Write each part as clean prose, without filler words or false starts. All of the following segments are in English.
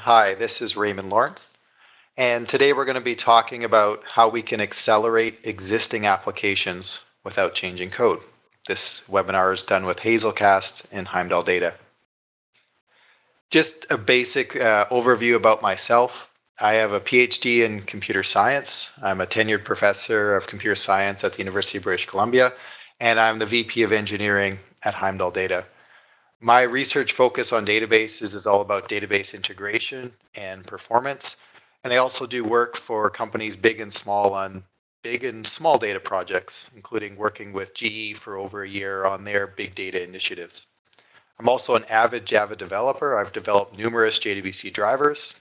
Hi, this is Raymond Lawrence, and today we're going to be talking about how we can accelerate existing applications without changing code. This webinar is done with Hazelcast and Heimdall Data. Just a basic overview about myself. I have a PhD in computer science. I'm a tenured professor of computer science at the University of British Columbia, and I'm the VP of engineering at Heimdall Data. My research focus on databases is all about database integration and performance. And I also do work for companies big and small on big and small data projects, including working with GE for over a year on their big data initiatives. I'm also an avid Java developer. I've developed numerous JDBC drivers,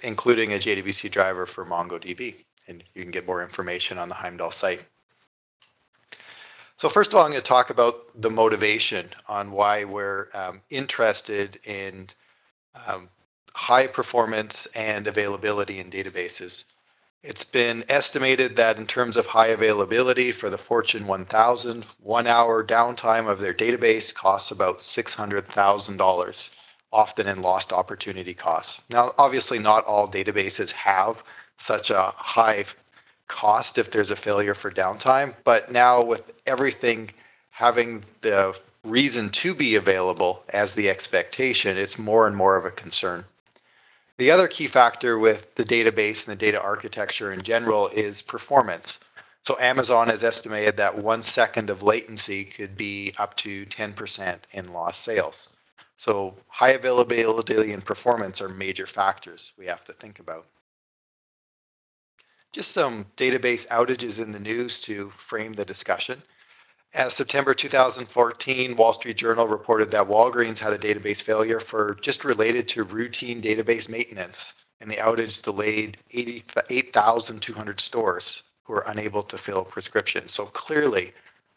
including a JDBC driver for MongoDB. And you can get more information on the Heimdall site. So first of all, I'm going to talk about the motivation on why we're interested in high performance and availability in databases. It's been estimated that in terms of high availability for the Fortune 1000, 1 hour downtime of their database costs about $600,000, often in lost opportunity costs. Now, obviously not all databases have such a high cost if there's a failure for downtime, but now with everything having the reason to be available as the expectation, it's more and more of a concern. The other key factor with the database and the data architecture in general is performance. So Amazon has estimated that 1 second of latency could be up to 10% in lost sales. So high availability and performance are major factors we have to think about. Just some database outages in the news to frame the discussion. As September 2014, Wall Street Journal reported that Walgreens had a database failure for just related to routine database maintenance, and the outage delayed 8,200 stores who were unable to fill prescriptions. So clearly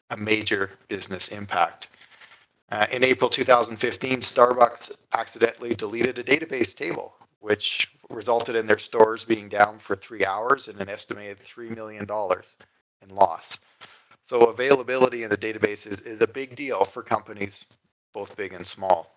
a major business impact. In April 2015, Starbucks accidentally deleted a database table, which resulted in their stores being down for 3 hours and an estimated $3 million in loss. So availability in the database is a big deal for companies, both big and small.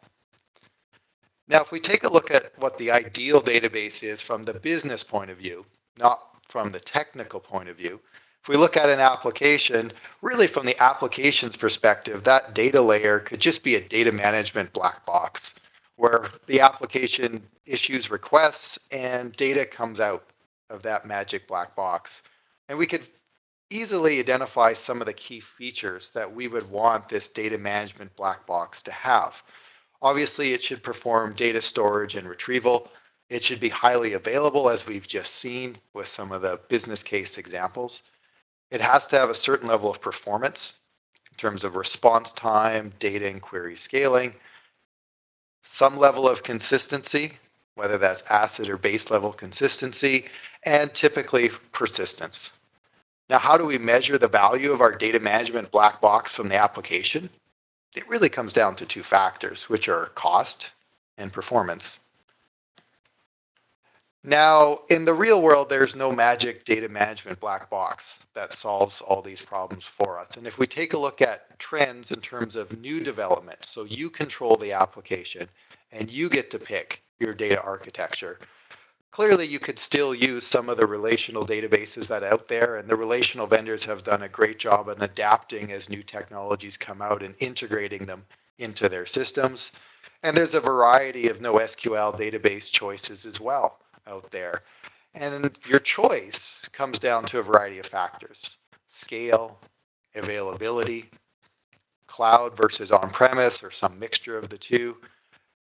Now, if we take a look at what the ideal database is from the business point of view, not from the technical point of view, if we look at an application, really from the application's perspective, that data layer could just be a data management black box where the application issues requests and data comes out of that magic black box. And we could easily identify some of the key features that we would want this data management black box to have. Obviously, it should perform data storage and retrieval. It should be highly available, as we've just seen with some of the business case examples. It has to have a certain level of performance in terms of response time, data and query scaling, some level of consistency, whether that's ACID or base level consistency, and typically persistence. Now, how do we measure the value of our data management black box from the application? It really comes down to 2 factors, which are cost and performance. Now, in the real world, there's no magic data management black box that solves all these problems for us. And if we take a look at trends in terms of new development, so you control the application and you get to pick your data architecture, clearly you could still use some of the relational databases that are out there, and the relational vendors have done a great job in adapting as new technologies come out and integrating them into their systems. And there's a variety of NoSQL database choices as well out there. And your choice comes down to a variety of factors: scale, availability, cloud versus on-premise, or some mixture of the two,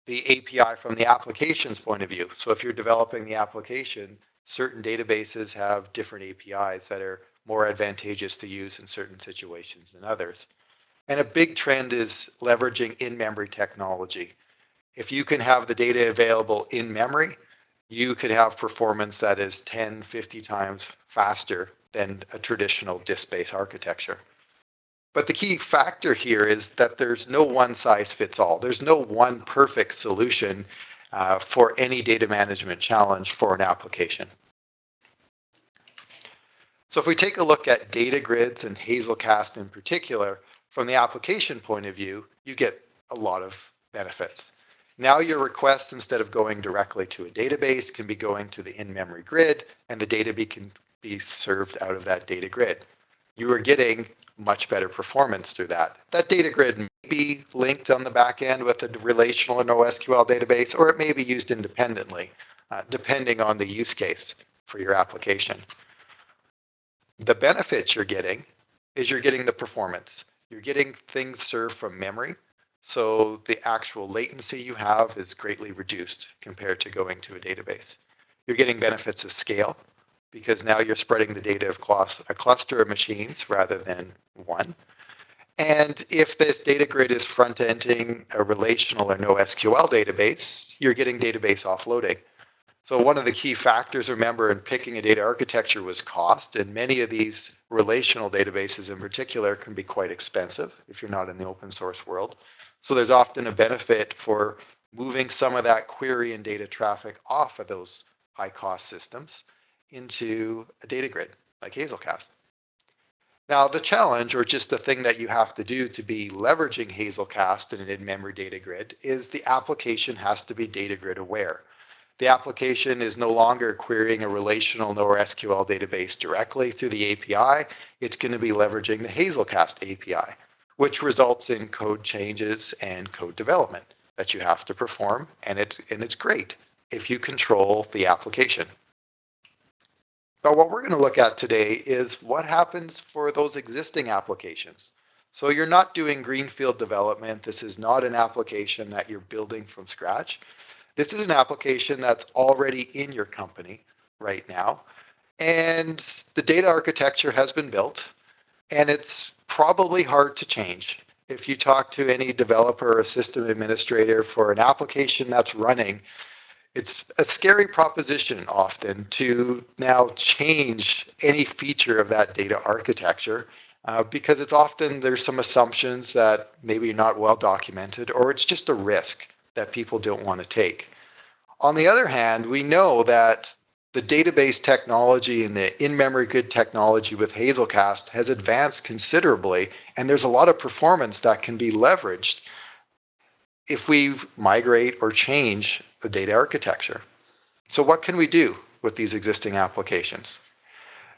the API from the application's point of view. So if you're developing the application, certain databases have different APIs that are more advantageous to use in certain situations than others. And a big trend is leveraging in-memory technology. If you can have the data available in memory, you could have performance that is 10, 50 times faster than a traditional disk-based architecture. But the key factor here is that there's no one size fits all. There's no one perfect solution for any data management challenge for an application. So if we take a look at data grids and Hazelcast in particular, from the application point of view, you get a lot of benefits. Now your requests, instead of going directly to a database, can be going to the in-memory grid, and the data can be served out of that data grid. You are getting much better performance through that. That data grid may be linked on the back end with a relational or NoSQL database, or it may be used independently, depending on the use case for your application. The benefits you're getting is you're getting the performance. You're getting things served from memory, so the actual latency you have is greatly reduced compared to going to a database. You're getting benefits of scale, because now you're spreading the data across a cluster of machines rather than one. And if this data grid is front-ending a relational or NoSQL database, you're getting database offloading. So one of the key factors, remember, in picking a data architecture was cost, and many of these relational databases in particular can be quite expensive if you're not in the open source world. So there's often a benefit for moving some of that query and data traffic off of those high-cost systems into a data grid like Hazelcast. Now, the challenge, or just the thing that you have to do to be leveraging Hazelcast in an in-memory data grid, is the application has to be data grid aware. The application is no longer querying a relational NoSQL database directly through the API. It's going to be leveraging the Hazelcast API, which results in code changes and code development that you have to perform, and it's great if you control the application. But what we're going to look at today is what happens for those existing applications. So you're not doing greenfield development. This is not an application that you're building from scratch. This is an application that's already in your company right now. And the data architecture has been built, and it's probably hard to change. If you talk to any developer or system administrator for an application that's running, it's a scary proposition often to now change any feature of that data architecture because it's often there's some assumptions that maybe not well documented, or it's just a risk that people don't want to take. On the other hand, we know that the database technology and the in-memory grid technology with Hazelcast has advanced considerably, and there's a lot of performance that can be leveraged if we migrate or change the data architecture. So what can we do with these existing applications?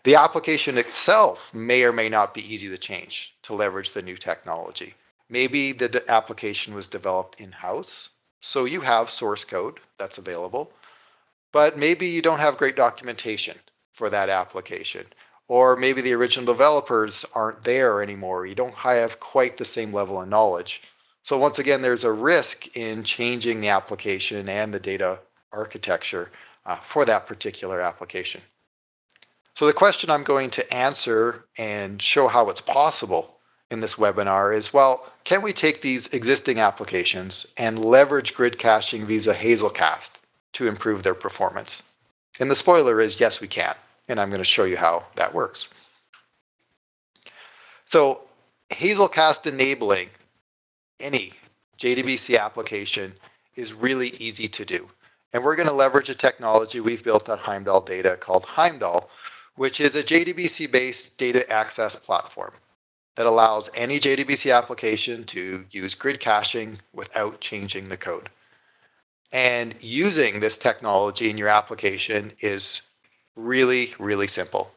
The application itself may or may not be easy to change to leverage the new technology. Maybe the application was developed in-house, so you have source code that's available, but maybe you don't have great documentation for that application. Or maybe the original developers aren't there anymore. You don't have quite the same level of knowledge. So once again, there's a risk in changing the application and the data architecture for that particular application. So the question I'm going to answer and show how it's possible in this webinar is, well, can we take these existing applications and leverage grid caching via Hazelcast to improve their performance? And the spoiler is, yes, we can. And I'm going to show you how that works. So Hazelcast enabling any JDBC application is really easy to do. And we're going to leverage a technology we've built at Heimdall Data called Heimdall, which is a JDBC-based data access platform that allows any JDBC application to use grid caching without changing the code. And using this technology in your application is really, really simple.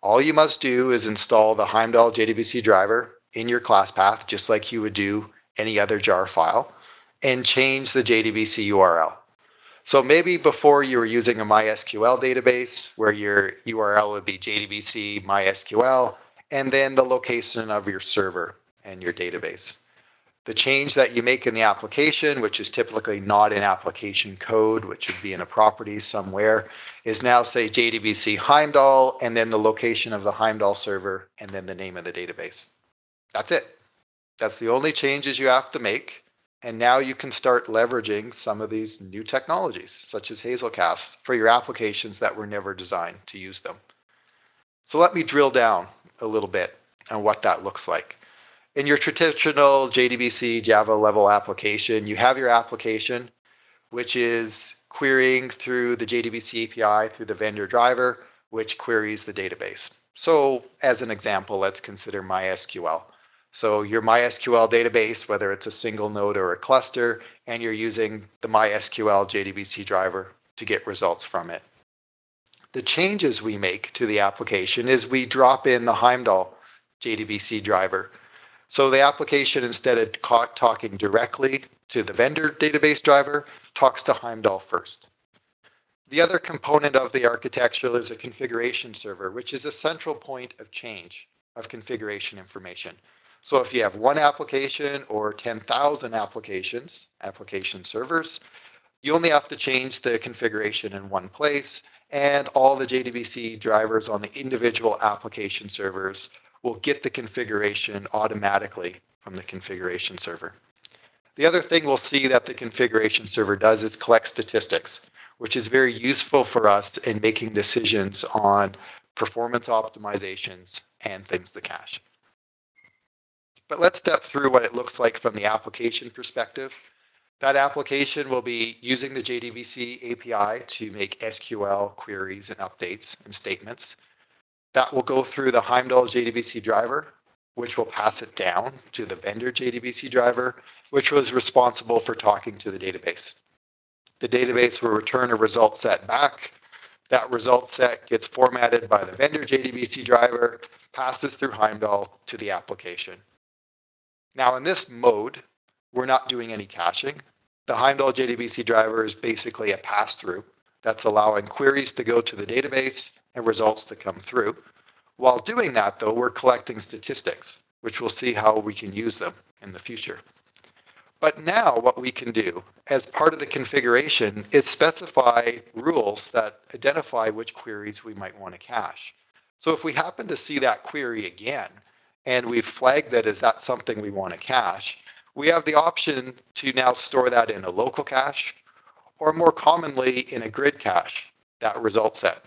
All you must do is install the Heimdall JDBC driver in your class path, just like you would do any other jar file, and change the JDBC URL. So maybe before you were using a MySQL database where your URL would be JDBC MySQL, and then the location of your server and your database. The change that you make in the application, which is typically not in application code, which would be in a property somewhere, is now say JDBC Heimdall, and then the location of the Heimdall server, and then the name of the database. That's it. That's the only changes you have to make. And now you can start leveraging some of these new technologies, such as Hazelcast, for your applications that were never designed to use them. So let me drill down a little bit on what that looks like. In your traditional JDBC Java level application, you have your application, which is querying through the JDBC API through the vendor driver, which queries the database. So as an example, let's consider MySQL. So your MySQL database, whether it's a single node or a cluster, and you're using the MySQL JDBC driver to get results from it. The changes we make to the application is we drop in the Heimdall JDBC driver. So the application, instead of talking directly to the vendor database driver, talks to Heimdall first. The other component of the architecture is a configuration server, which is a central point of change of configuration information. So if you have one application or 10,000 application servers, you only have to change the configuration in one place, and all the JDBC drivers on the individual application servers will get the configuration automatically from the configuration server. The other thing we'll see that the configuration server does is collect statistics, which is very useful for us in making decisions on performance optimizations and things to cache. But let's step through what it looks like from the application perspective. That application will be using the JDBC API to make SQL queries and updates and statements. That will go through the Heimdall JDBC driver, which will pass it down to the vendor JDBC driver, which was responsible for talking to the database. The database will return a result set back. That result set gets formatted by the vendor JDBC driver, passes through Heimdall to the application. Now in this mode, we're not doing any caching. The Heimdall JDBC driver is basically a pass-through that's allowing queries to go to the database and results to come through. While doing that, though, we're collecting statistics, which we'll see how we can use them in the future. But now what we can do as part of the configuration is specify rules that identify which queries we might want to cache. So if we happen to see that query again, and we've flagged that as that's something we want to cache, we have the option to now store that in a local cache, or more commonly in a grid cache, that result set.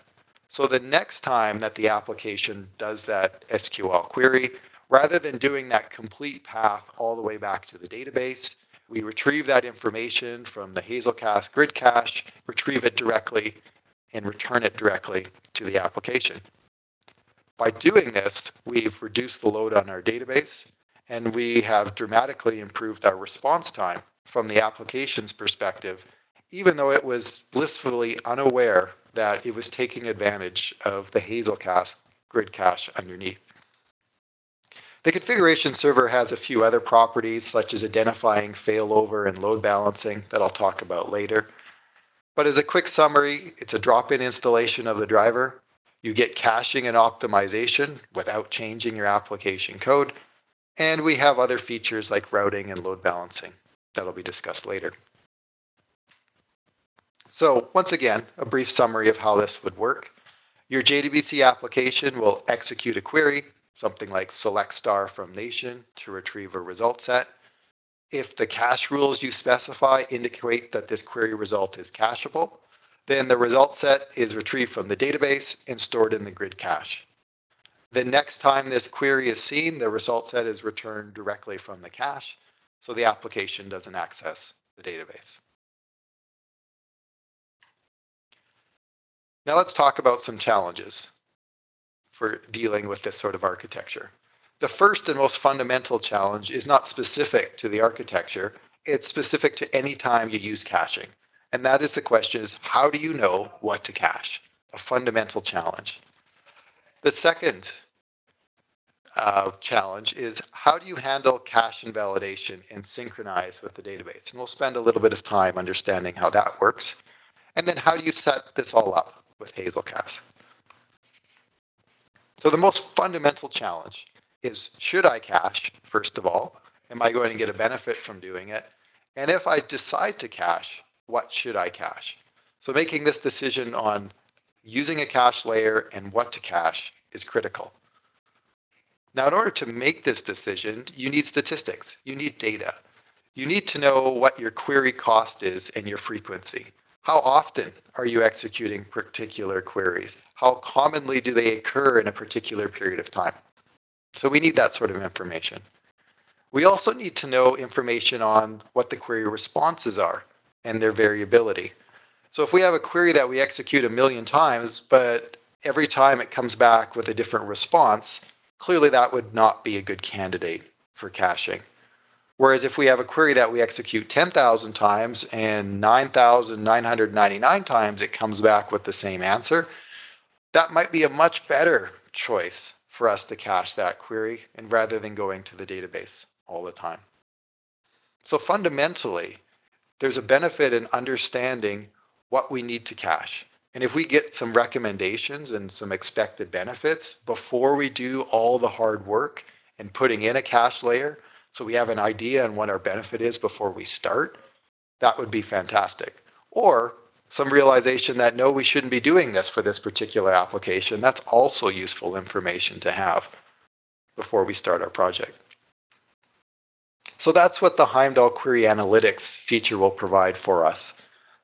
So the next time that the application does that SQL query, rather than doing that complete path all the way back to the database, we retrieve that information from the Hazelcast grid cache, retrieve it directly, and return it directly to the application. By doing this, we've reduced the load on our database, and we have dramatically improved our response time from the application's perspective, even though it was blissfully unaware that it was taking advantage of the Hazelcast grid cache underneath. The configuration server has a few other properties, such as identifying failover and load balancing that I'll talk about later. But as a quick summary, it's a drop-in installation of the driver. You get caching and optimization without changing your application code. And we have other features like routing and load balancing that'll be discussed later. So once again, a brief summary of how this would work. Your JDBC application will execute a query, something like select star from nation to retrieve a result set. If the cache rules you specify indicate that this query result is cacheable, then the result set is retrieved from the database and stored in the grid cache. The next time this query is seen, the result set is returned directly from the cache, so the application doesn't access the database. Now let's talk about some challenges for dealing with this sort of architecture. The first and most fundamental challenge is not specific to the architecture, it's specific to any time you use caching. And that is the question is, how do you know what to cache? A fundamental challenge. The second challenge is, how do you handle cache invalidation and synchronize with the database? And we'll spend a little bit of time understanding how that works. And then how do you set this all up with Hazelcast? So the most fundamental challenge is, should I cache, first of all? Am I going to get a benefit from doing it? And if I decide to cache, what should I cache? So making this decision on using a cache layer and what to cache is critical. Now, in order to make this decision, you need statistics, you need data. You need to know what your query cost is and your frequency. How often are you executing particular queries? How commonly do they occur in a particular period of time? So we need that sort of information. We also need to know information on what the query responses are and their variability. So if we have a query that we execute 1,000,000 times, but every time it comes back with a different response, clearly that would not be a good candidate for caching. Whereas if we have a query that we execute 10,000 times and 9,999 times it comes back with the same answer, that might be a much better choice for us to cache that query and rather than going to the database all the time. So fundamentally, there's a benefit in understanding what we need to cache. And if we get some recommendations and some expected benefits before we do all the hard work and putting in a cache layer, so we have an idea on what our benefit is before we start, that would be fantastic. Or some realization that no, we shouldn't be doing this for this particular application. That's also useful information to have before we start our project. So that's what the Heimdall Query Analytics feature will provide for us.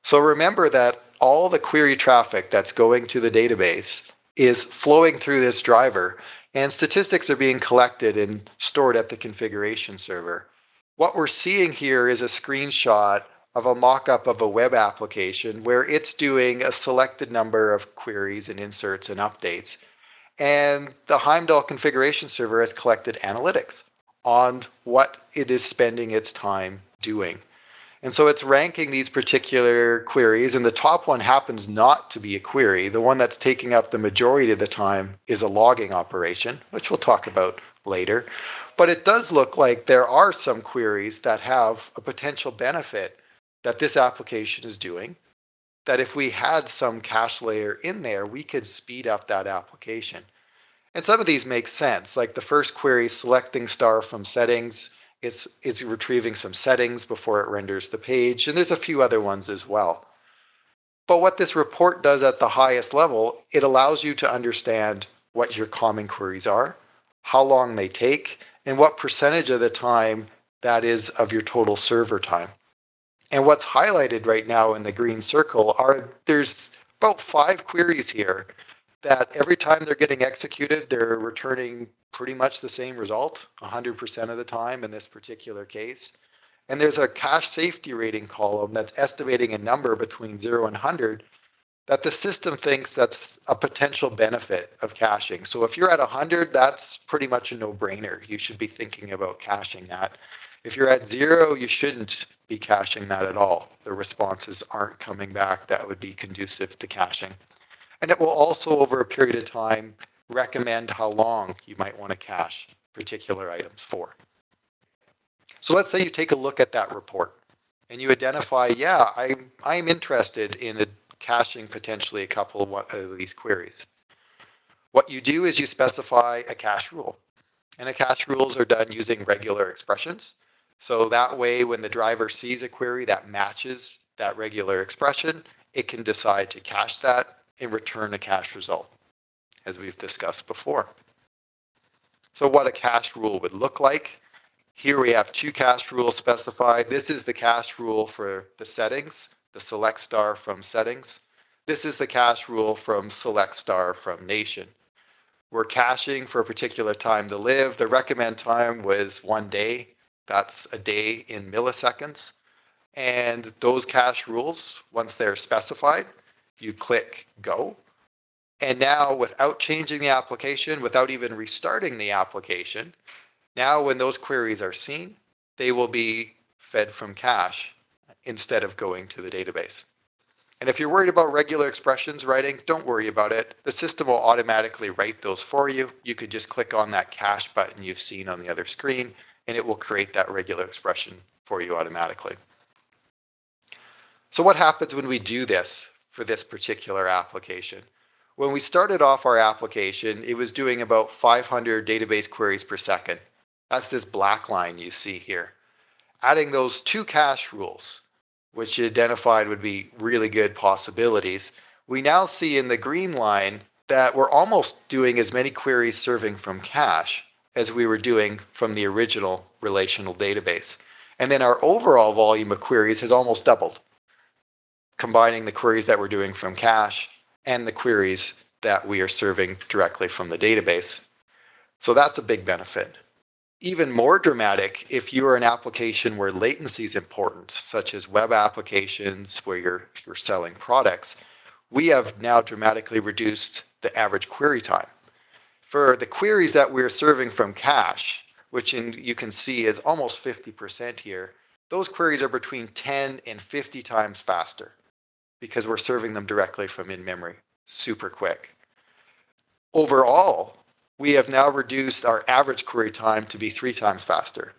So remember that all the query traffic that's going to the database is flowing through this driver, and statistics are being collected and stored at the configuration server. What we're seeing here is a screenshot of a mock-up of a web application where it's doing a selected number of queries and inserts and updates. And the Heimdall configuration server has collected analytics on what it is spending its time doing. And so it's ranking these particular queries, and the top one happens not to be a query. The one that's taking up the majority of the time is a logging operation, which we'll talk about later. But it does look like there are some queries that have a potential benefit that this application is doing, that if we had some cache layer in there, we could speed up that application. And some of these make sense, like the first query, selecting star from settings. It's retrieving some settings before it renders the page, and there's a few other ones as well. But what this report does at the highest level, it allows you to understand what your common queries are, how long they take, and what percentage of the time that is of your total server time. And what's highlighted right now in the green circle are there's about 5 queries here that every time they're getting executed, they're returning pretty much the same result 100% of the time in this particular case. And there's a cache safety rating column that's estimating a number between 0 and 100 that the system thinks that's a potential benefit of caching. So if you're at 100, that's pretty much a no-brainer. You should be thinking about caching that. If you're at 0, you shouldn't be caching that at all. The responses aren't coming back that would be conducive to caching. And it will also, over a period of time, recommend how long you might want to cache particular items for. So let's say you take a look at that report and you identify, yeah, I'm interested in caching potentially a couple of these queries. What you do is you specify a cache rule. And the cache rules are done using regular expressions. So that way, when the driver sees a query that matches that regular expression, it can decide to cache that and return a cache result, as we've discussed before. So what a cache rule would look like. Here we have 2 cache rules specified. This is the cache rule for the settings, the select star from settings. This is the cache rule from select star from nation. We're caching for a particular time to live. The recommend time was 1 day. That's a day in milliseconds. And those cache rules, once they're specified, you click go. And now, without changing the application, without even restarting the application, now when those queries are seen, they will be fed from cache instead of going to the database. And if you're worried about regular expressions writing, don't worry about it. The system will automatically write those for you. You could just click on that cache button you've seen on the other screen, and it will create that regular expression for you automatically. So what happens when we do this for this particular application? When we started off our application, it was doing about 500 database queries per second. That's this black line you see here. Adding those 2 cache rules, which you identified would be really good possibilities, we now see in the green line that we're almost doing as many queries serving from cache as we were doing from the original relational database. And then our overall volume of queries has almost doubled, combining the queries that we're doing from cache and the queries that we are serving directly from the database. So that's a big benefit. Even more dramatic if you are an application where latency is important, such as web applications where you're selling products, we have now dramatically reduced the average query time. For the queries that we're serving from cache, which you can see is almost 50% here, those queries are between 10 and 50 times faster because we're serving them directly from in-memory, super quick. Overall, we have now reduced our average query time to be 3 times faster.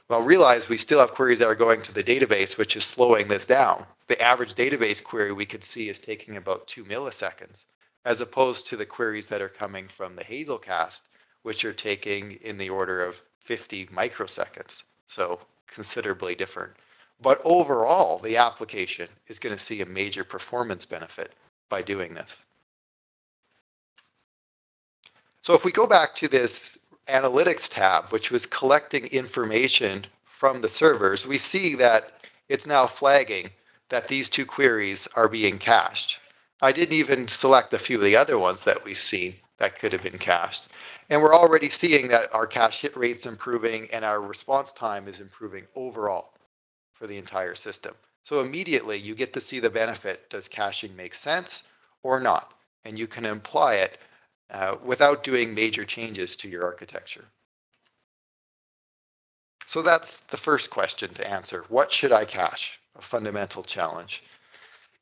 Well, realize we still have queries that are going to the database, which is slowing this down. The average database query we could see is taking about 2 milliseconds, as opposed to the queries that are coming from the Hazelcast, which are taking in the order of 50 microseconds. So considerably different. But overall, the application is going to see a major performance benefit by doing this. So if we go back to this analytics tab, which was collecting information from the servers, we see that it's now flagging that these 2 queries are being cached. I didn't even select a few of the other ones that we've seen that could have been cached. And we're already seeing that our cache hit rate's improving and our response time is improving overall for the entire system. So immediately you get to see the benefit. Does caching make sense or not? And you can apply it without doing major changes to your architecture. So that's the first question to answer. What should I cache? A fundamental challenge.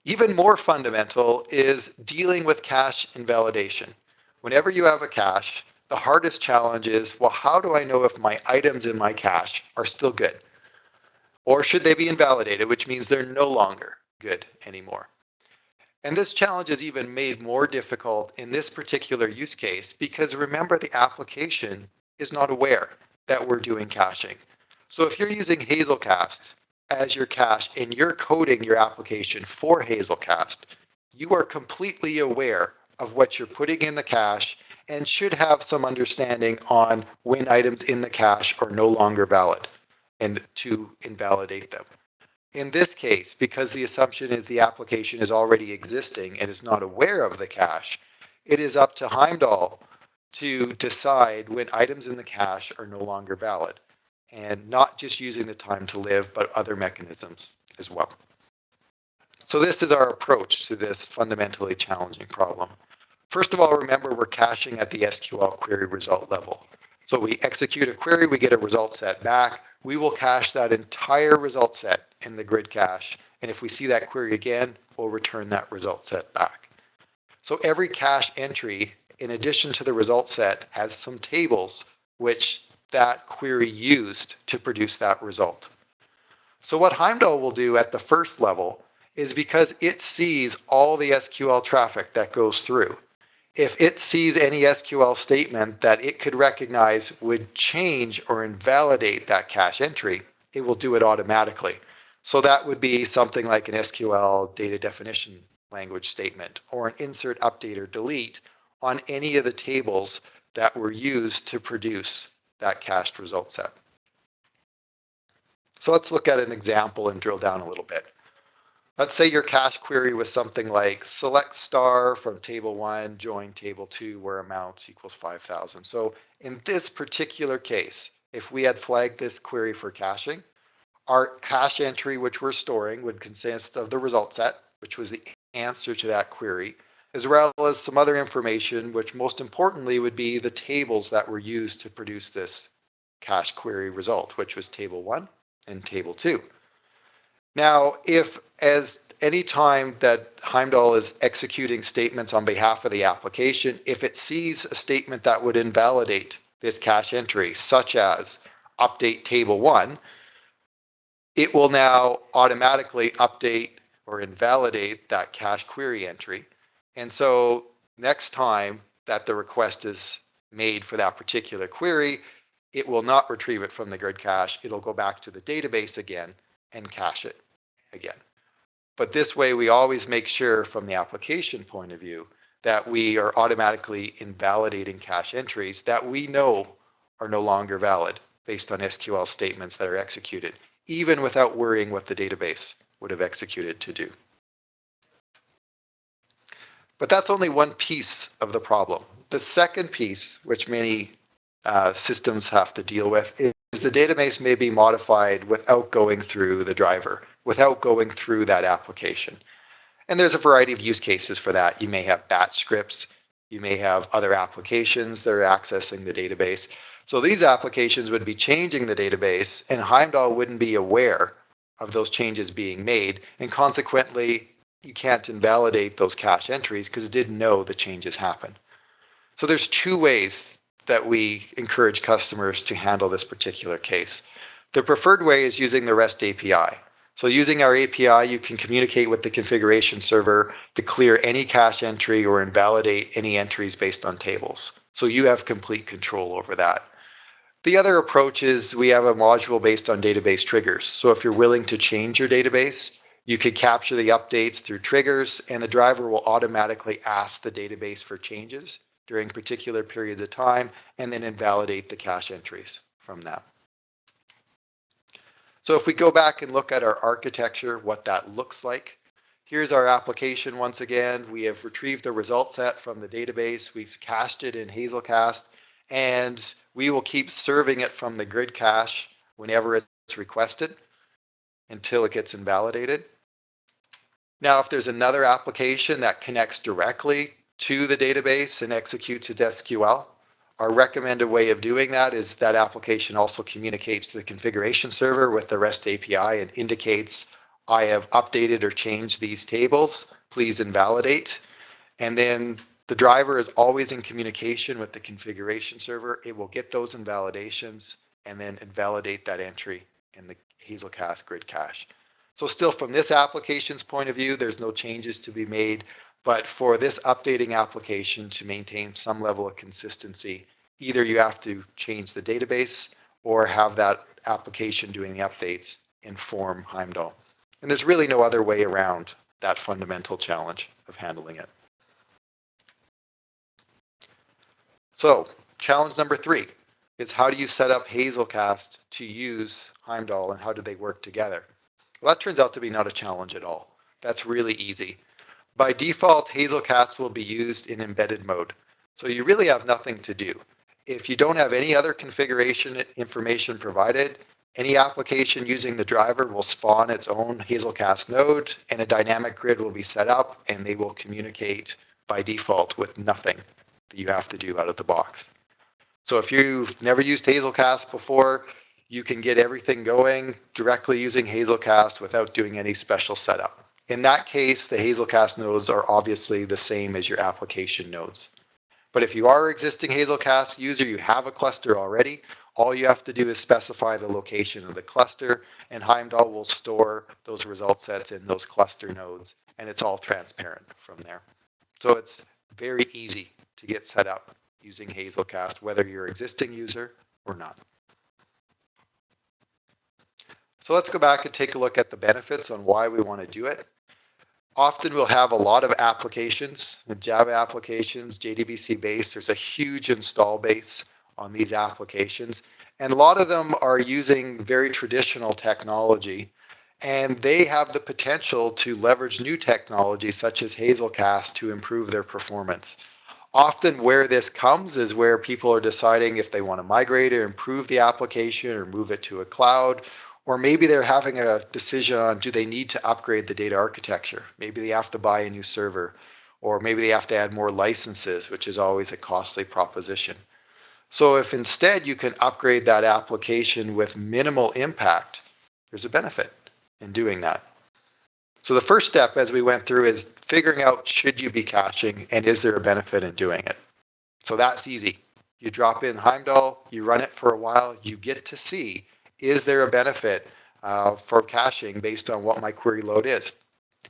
Even more fundamental is dealing with cache invalidation. Whenever you have a cache, the hardest challenge is, well, how do I know if my items in my cache are still good? Or should they be invalidated, which means they're no longer good anymore? And this challenge is even made more difficult in this particular use case because remember, the application is not aware that we're doing caching. So if you're using Hazelcast as your cache and you're coding your application for Hazelcast, you are completely aware of what you're putting in the cache and should have some understanding on when items in the cache are no longer valid and to invalidate them. In this case, because the assumption is the application is already existing and is not aware of the cache, it is up to Heimdall to decide when items in the cache are no longer valid, and not just using the time to live, but other mechanisms as well. So this is our approach to this fundamentally challenging problem. First of all, remember we're caching at the SQL query result level. So we execute a query, we get a result set back. We will cache that entire result set in the grid cache. And if we see that query again, we'll return that result set back. So every cache entry, in addition to the result set, has some tables which that query used to produce that result. So what Heimdall will do at the first level is, because it sees all the SQL traffic that goes through, if it sees any SQL statement that it could recognize would change or invalidate that cache entry, it will do it automatically. So that would be something like an SQL data definition language statement or an insert, update, or delete on any of the tables that were used to produce that cached result set. So let's look at an example and drill down a little bit. Let's say your cache query was something like select star from table 1, join table 2, where amount equals 5,000. So in this particular case, if we had flagged this query for caching, our cache entry, which we're storing, would consist of the result set, which was the answer to that query, as well as some other information, which most importantly would be the tables that were used to produce this cache query result, which was table 1 and table 2. Now, if as any time that Heimdall is executing statements on behalf of the application, if it sees a statement that would invalidate this cache entry, such as update table 1, it will now automatically update or invalidate that cache query entry. And so next time that the request is made for that particular query, it will not retrieve it from the grid cache. It'll go back to the database again and cache it again. But this way, we always make sure from the application point of view that we are automatically invalidating cache entries that we know are no longer valid based on SQL statements that are executed, even without worrying what the database would have executed to do. But that's only one piece of the problem. The second piece, which many systems have to deal with, is the database may be modified without going through the driver, without going through that application. And there's a variety of use cases for that. You may have batch scripts. You may have other applications that are accessing the database. So these applications would be changing the database, and Heimdall wouldn't be aware of those changes being made, and consequently, you can't invalidate those cache entries because it didn't know the changes happened. So there's two ways that we encourage customers to handle this particular case. The preferred way is using the REST API. So using our API, you can communicate with the configuration server to clear any cache entry or invalidate any entries based on tables. So you have complete control over that. The other approach is we have a module based on database triggers. So if you're willing to change your database, you could capture the updates through triggers, and the driver will automatically ask the database for changes during particular periods of time and then invalidate the cache entries from that. So if we go back and look at our architecture, what that looks like, here's our application once again. We have retrieved the result set from the database. We've cached it in Hazelcast, and we will keep serving it from the grid cache whenever it's requested until it gets invalidated. Now, if there's another application that connects directly to the database and executes its SQL, our recommended way of doing that is that application also communicates to the configuration server with the REST API and indicates, I have updated or changed these tables, please invalidate. And then the driver is always in communication with the configuration server. It will get those invalidations and then invalidate that entry in the Hazelcast grid cache. So still from this application's point of view, there's no changes to be made. But for this updating application to maintain some level of consistency, either you have to change the database or have that application doing the updates inform Heimdall. And there's really no other way around that fundamental challenge of handling it. So challenge number 3 is, how do you set up Hazelcast to use Heimdall, and how do they work together? Well, that turns out to be not a challenge at all. That's really easy. By default, Hazelcast will be used in embedded mode. So you really have nothing to do. If you don't have any other configuration information provided, any application using the driver will spawn its own Hazelcast node, and a dynamic grid will be set up, and they will communicate by default with nothing that you have to do out of the box. So if you've never used Hazelcast before, you can get everything going directly using Hazelcast without doing any special setup. In that case, the Hazelcast nodes are obviously the same as your application nodes. But if you are an existing Hazelcast user, you have a cluster already, all you have to do is specify the location of the cluster, and Heimdall will store those result sets in those cluster nodes, and it's all transparent from there. So it's very easy to get set up using Hazelcast, whether you're an existing user or not. So let's go back and take a look at the benefits on why we want to do it. Often we'll have a lot of applications, Java applications, JDBC based. There's a huge install base on these applications. And a lot of them are using very traditional technology. And they have the potential to leverage new technology such as Hazelcast to improve their performance. Often where this comes is where people are deciding if they want to migrate or improve the application or move it to a cloud. Or maybe they're having a decision on, do they need to upgrade the data architecture? Maybe they have to buy a new server, or maybe they have to add more licenses, which is always a costly proposition. So if instead you can upgrade that application with minimal impact, there's a benefit in doing that. So the first step, as we went through, is figuring out, should you be caching, and is there a benefit in doing it? So that's easy. You drop in Heimdall, you run it for a while, you get to see, is there a benefit for caching based on what my query load is?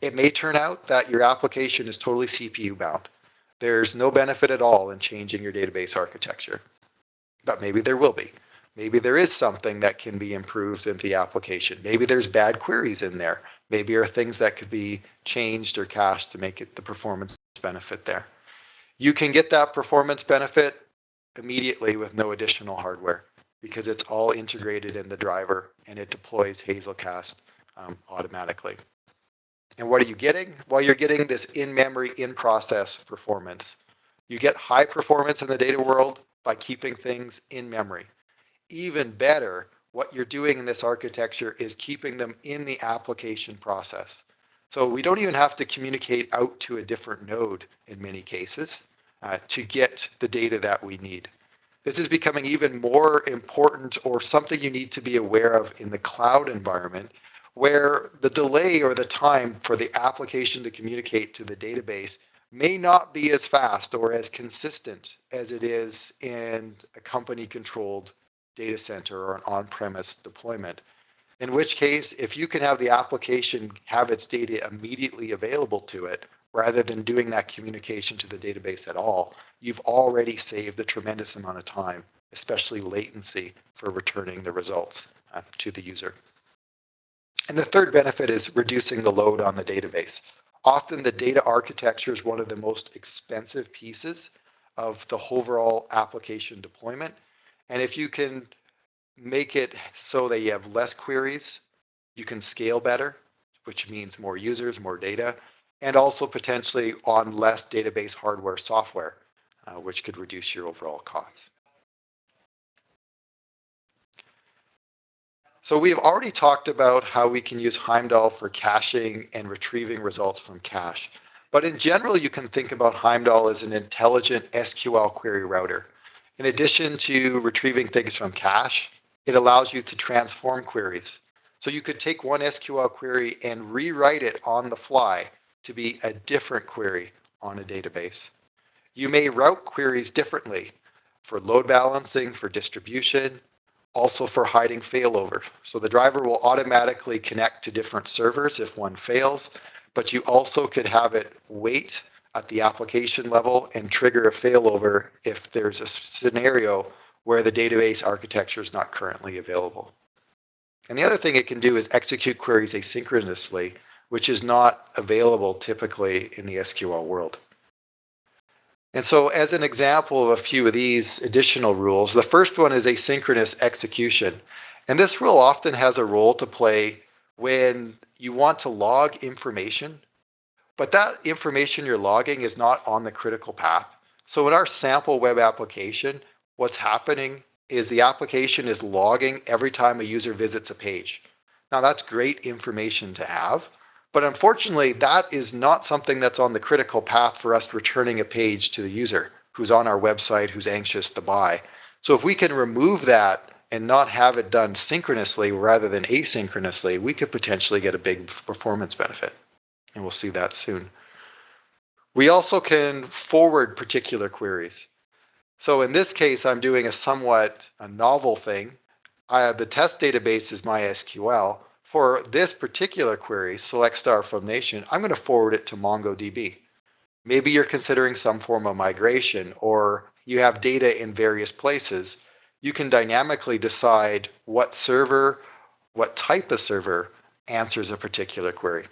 It may turn out that your application is totally CPU bound. There's no benefit at all in changing your database architecture. But maybe there will be. Maybe there is something that can be improved in the application. Maybe there's bad queries in there. Maybe there are things that could be changed or cached to make it the performance benefit there. You can get that performance benefit immediately with no additional hardware, because it's all integrated in the driver and it deploys Hazelcast automatically. And what are you getting? Well, you're getting this in-memory, in-process performance. You get high performance in the data world by keeping things in memory. Even better, what you're doing in this architecture is keeping them in the application process. So we don't even have to communicate out to a different node in many cases to get the data that we need. This is becoming even more important, or something you need to be aware of in the cloud environment, where the delay or the time for the application to communicate to the database may not be as fast or as consistent as it is in a company-controlled data center or an on-premise deployment. In which case, if you can have the application have its data immediately available to it, rather than doing that communication to the database at all, you've already saved a tremendous amount of time, especially latency, for returning the results to the user. And the third benefit is reducing the load on the database. Often the data architecture is one of the most expensive pieces of the overall application deployment. And if you can make it so that you have less queries, you can scale better, which means more users, more data, and also potentially on less database hardware software, which could reduce your overall costs. So we've already talked about how we can use Heimdall for caching and retrieving results from cache. But in general, you can think about Heimdall as an intelligent SQL query router. In addition to retrieving things from cache, it allows you to transform queries. So you could take one SQL query and rewrite it on the fly to be a different query on a database. You may route queries differently for load balancing, for distribution, also for hiding failover. So the driver will automatically connect to different servers if one fails, but you also could have it wait at the application level and trigger a failover if there's a scenario where the database architecture is not currently available. And the other thing it can do is execute queries asynchronously, which is not available typically in the SQL world. And so as an example of a few of these additional rules, the first one is asynchronous execution. And this rule often has a role to play when you want to log information, but that information you're logging is not on the critical path. So in our sample web application, what's happening is the application is logging every time a user visits a page. Now that's great information to have, but unfortunately, that is not something that's on the critical path for us returning a page to the user who's on our website, who's anxious to buy. So if we can remove that and not have it done synchronously rather than asynchronously, we could potentially get a big performance benefit. And we'll see that soon. We also can forward particular queries. So in this case, I'm doing a novel thing. The test database is MySQL. For this particular query, select star from nation, I'm going to forward it to MongoDB. Maybe you're considering some form of migration, or you have data in various places. You can dynamically decide what server, what type of server answers a particular query.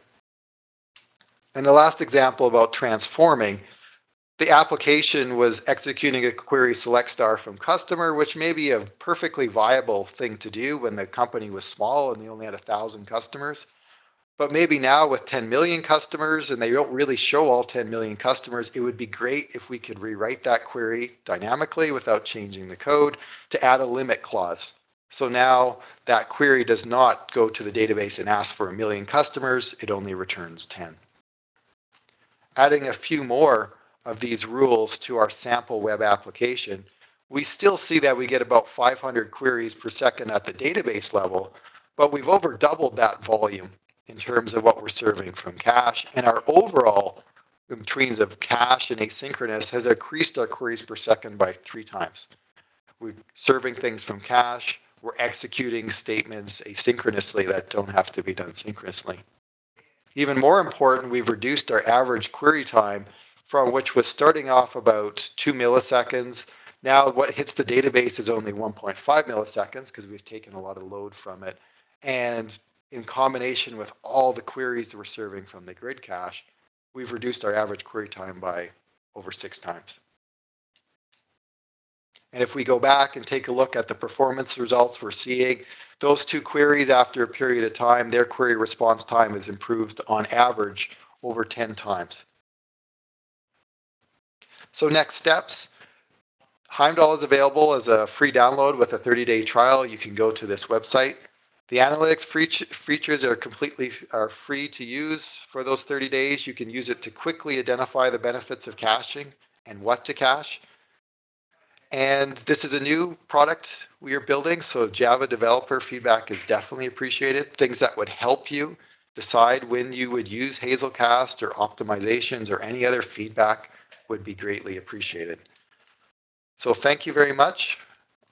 And the last example about transforming, the application was executing a query select star from customer, which may be a perfectly viable thing to do when the company was small and they only had 1,000 customers. But maybe now with 10 million customers, and they don't really show all 10 million customers, it would be great if we could rewrite that query dynamically without changing the code to add a limit clause. So now that query does not go to the database and ask for 1 million customers, it only returns 10. Adding a few more of these rules to our sample web application, we still see that we get about 500 queries per second at the database level, but we've over doubled that volume in terms of what we're serving from cache, and our overall in terms of cache and asynchronous has increased our queries per second by 3 times. We're serving things from cache, we're executing statements asynchronously that don't have to be done synchronously. Even more important, we've reduced our average query time from which was starting off about 2 milliseconds. Now what hits the database is only 1.5 milliseconds because we've taken a lot of load from it. And in combination with all the queries that we're serving from the grid cache, we've reduced our average query time by over 6 times. And if we go back and take a look at the performance results we're seeing, those 2 queries after a period of time, their query response time is improved on average over 10 times. So next steps, Heimdall is available as a free download with a 30-day trial. You can go to this website. The analytics features are free to use for those 30 days. You can use it to quickly identify the benefits of caching and what to cache. And this is a new product we are building, so Java developer feedback is definitely appreciated. Things that would help you decide when you would use Hazelcast or optimizations or any other feedback would be greatly appreciated. So thank you very much,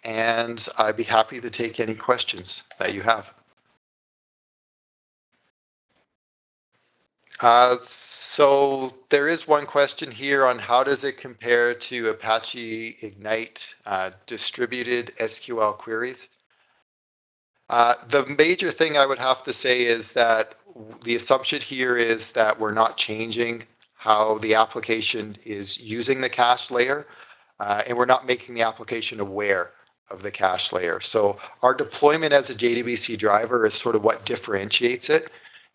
and I'd be happy to take any questions that you have. So there is one question here on how does it compare to Apache Ignite distributed SQL queries? The major thing I would have to say is that the assumption here is that we're not changing how the application is using the cache layer, and we're not making the application aware of the cache layer. So our deployment as a JDBC driver is sort of what differentiates it.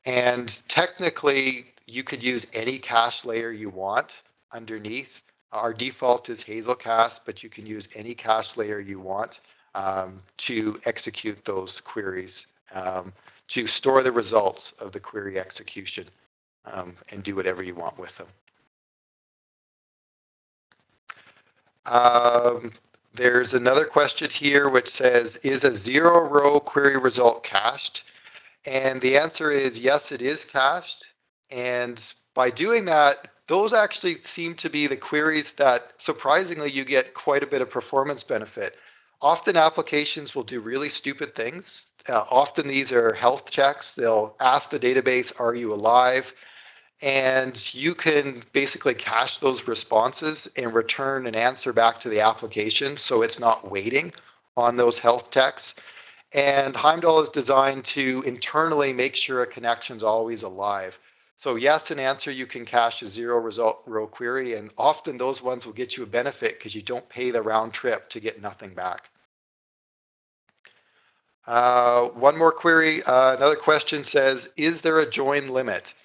And technically, you could use any cache layer you want underneath. Our default is Hazelcast, but you can use any cache layer you want to execute those queries, to store the results of the query execution, and do whatever you want with them. There's another question here which says, is a 0-row query result cached? And the answer is yes, it is cached. And by doing that, those actually seem to be the queries that surprisingly you get quite a bit of performance benefit. Often applications will do really stupid things. Often these are health checks. They'll ask the database, are you alive? And you can basically cache those responses and return an answer back to the application so it's not waiting on those health checks. And Heimdall is designed to internally make sure a connection is always alive. So yes, an answer you can cache a 0 row query, and often those ones will get you a benefit because you don't pay the round trip to get nothing back. One more query, another question says, is there a join limit?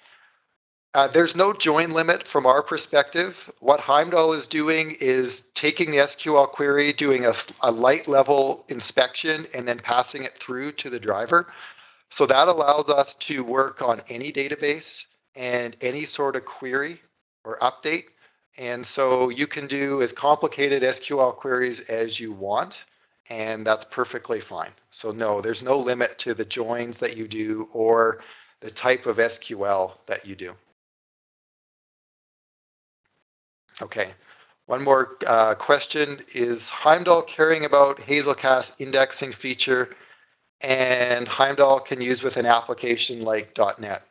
There's no join limit from our perspective. What Heimdall is doing is taking the SQL query, doing a light level inspection, and then passing it through to the driver. So that allows us to work on any database and any sort of query or update. And so you can do as complicated SQL queries as you want, and that's perfectly fine. So no, there's no limit to the joins that you do or the type of SQL that you do. Okay, one more question. Is Heimdall caring about Hazelcast indexing feature and Heimdall can use with an application like .NET?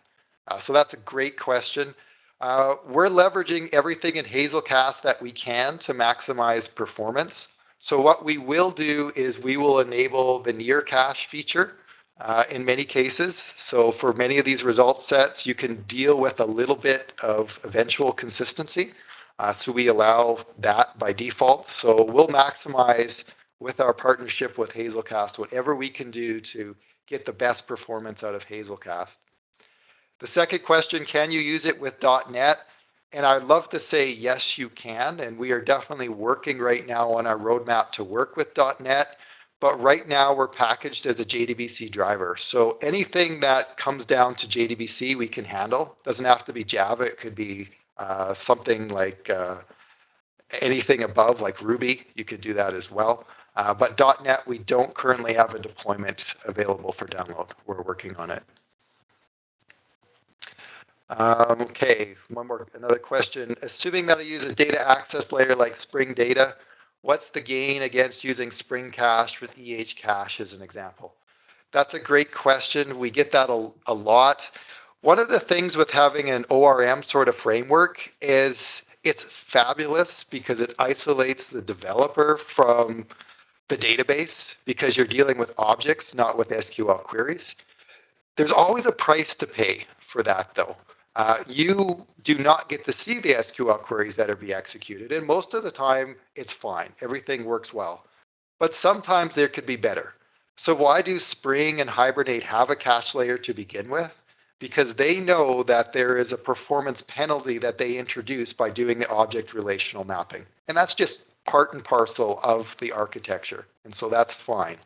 So that's a great question. We're leveraging everything in Hazelcast that we can to maximize performance. So what we will do is we will enable the near cache feature in many cases. So for many of these result sets, you can deal with a little bit of eventual consistency. So we allow that by default. So we'll maximize with our partnership with Hazelcast whatever we can do to get the best performance out of Hazelcast. The second question, can you use it with .NET? And I'd love to say yes, you can. And we are definitely working right now on our roadmap to work with .NET. But right now we're packaged as a JDBC driver. So anything that comes down to JDBC, we can handle. Doesn't have to be Java. It could be something like anything above, like Ruby. You could do that as well. But .NET, we don't currently have a deployment available for download. We're working on it. Okay, another question. Assuming that I use a data access layer like Spring Data, what's the gain against using Spring Cache with EH Cache as an example? That's a great question. We get that a lot. One of the things with having an ORM sort of framework is it's fabulous because it isolates the developer from the database because you're dealing with objects, not with SQL queries. There's always a price to pay for that, though. You do not get to see the SQL queries that are being executed, and most of the time, it's fine. Everything works well. But sometimes there could be better. So why do Spring and Hibernate have a cache layer to begin with? Because they know that there is a performance penalty that they introduce by doing the object relational mapping. And that's just part and parcel of the architecture. And so that's fine.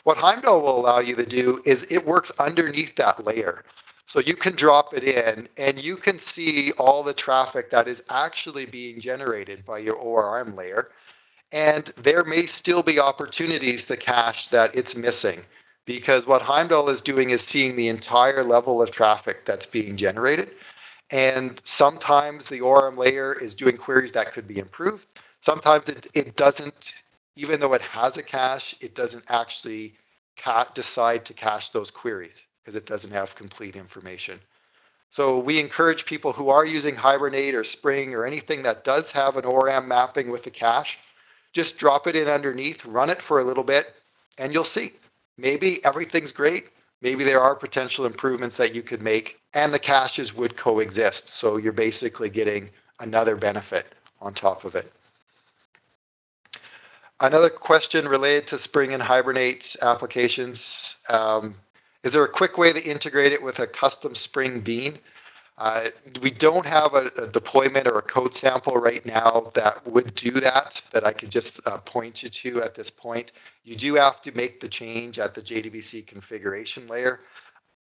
What Heimdall will allow you to do is it works underneath that layer. So you can drop it in and you can see all the traffic that is actually being generated by your ORM layer. And there may still be opportunities to cache that it's missing, because what Heimdall is doing is seeing the entire level of traffic that's being generated. And sometimes the ORM layer is doing queries that could be improved. Sometimes it doesn't, even though it has a cache, it doesn't actually decide to cache those queries because it doesn't have complete information. So we encourage people who are using Hibernate or Spring or anything that does have an ORM mapping with a cache, just drop it in underneath, run it for a little bit, and you'll see. Maybe everything's great. Maybe there are potential improvements that you could make, and the caches would coexist. So you're basically getting another benefit on top of it. Another question related to Spring and Hibernate applications. Is there a quick way to integrate it with a custom Spring bean? We don't have a deployment or a code sample right now that would do that I could just point you to at this point. You do have to make the change at the JDBC configuration layer,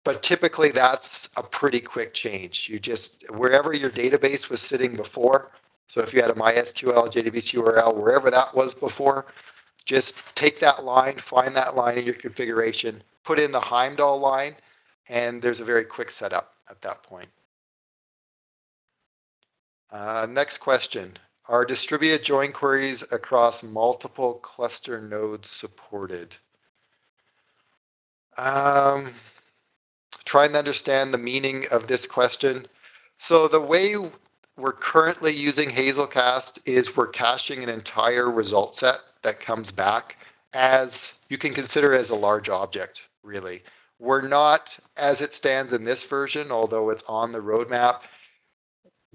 but typically that's a pretty quick change. You just, wherever your database was sitting before, so if you had a MySQL JDBC URL, wherever that was before, just take that line, find that line in your configuration, put in the Heimdall line, and there's a very quick setup at that point. Next question. Are distributed join queries across multiple cluster nodes supported? Trying to understand the meaning of this question. So the way we're currently using Hazelcast is we're caching an entire result set that comes back as you can consider as a large object, really. We're not, as it stands in this version, although it's on the roadmap,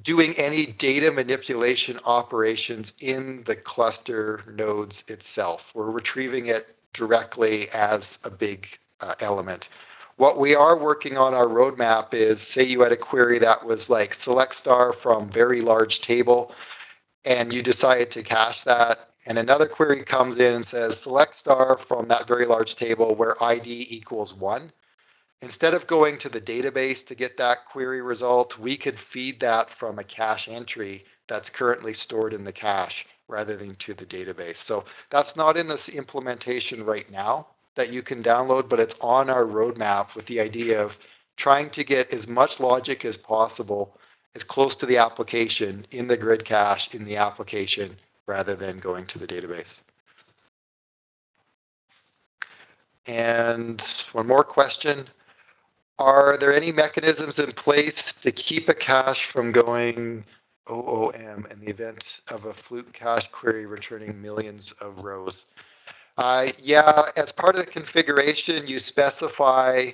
doing any data manipulation operations in the cluster nodes itself. We're retrieving it directly as a big element. What we are working on our roadmap is, say you had a query that was like select star from very large table, and you decided to cache that, and another query comes in and says select star from that very large table where ID equals 1. Instead of going to the database to get that query result, we could feed that from a cache entry that's currently stored in the cache rather than to the database. So that's not in this implementation right now that you can download, but it's on our roadmap with the idea of trying to get as much logic as possible as close to the application in the grid cache in the application rather than going to the database. And one more question. Are there any mechanisms in place to keep a cache from going OOM in the event of a fluke cache query returning millions of rows? Yeah, as part of the configuration, you specify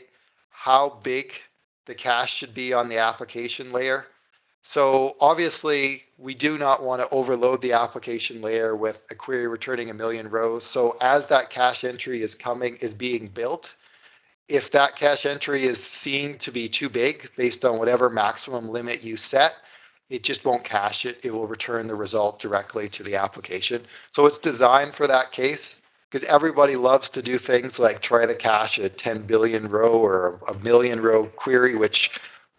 how big the cache should be on the application layer. So obviously, we do not want to overload the application layer with a query returning a million rows. So as that cache entry is being built, if that cache entry is seen to be too big based on whatever maximum limit you set, it just won't cache it. It will return the result directly to the application. So it's designed for that case because everybody loves to do things like try to cache a 10 billion row or a million row query, which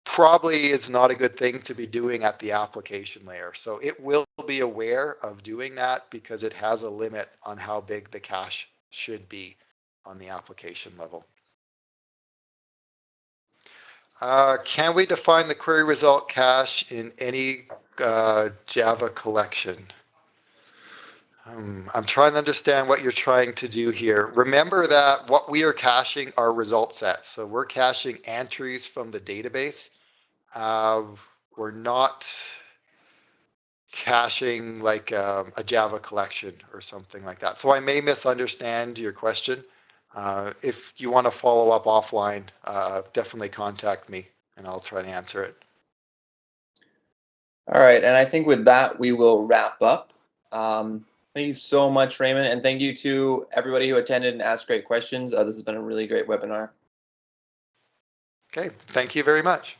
probably is not a good thing to be doing at the application layer. So it will be aware of doing that because it has a limit on how big the cache should be on the application level. Can we define the query result cache in any Java collection? I'm trying to understand what you're trying to do here. Remember that what we are caching are result sets. So we're caching entries from the database. We're not caching like a Java collection or something like that. So I may misunderstand your question. If you want to follow up offline, definitely contact me and I'll try to answer it. All right, and I think with that, we will wrap up. Thank you so much, Raymond, and thank you to everybody who attended and asked great questions. This has been a really great webinar. Okay, thank you very much.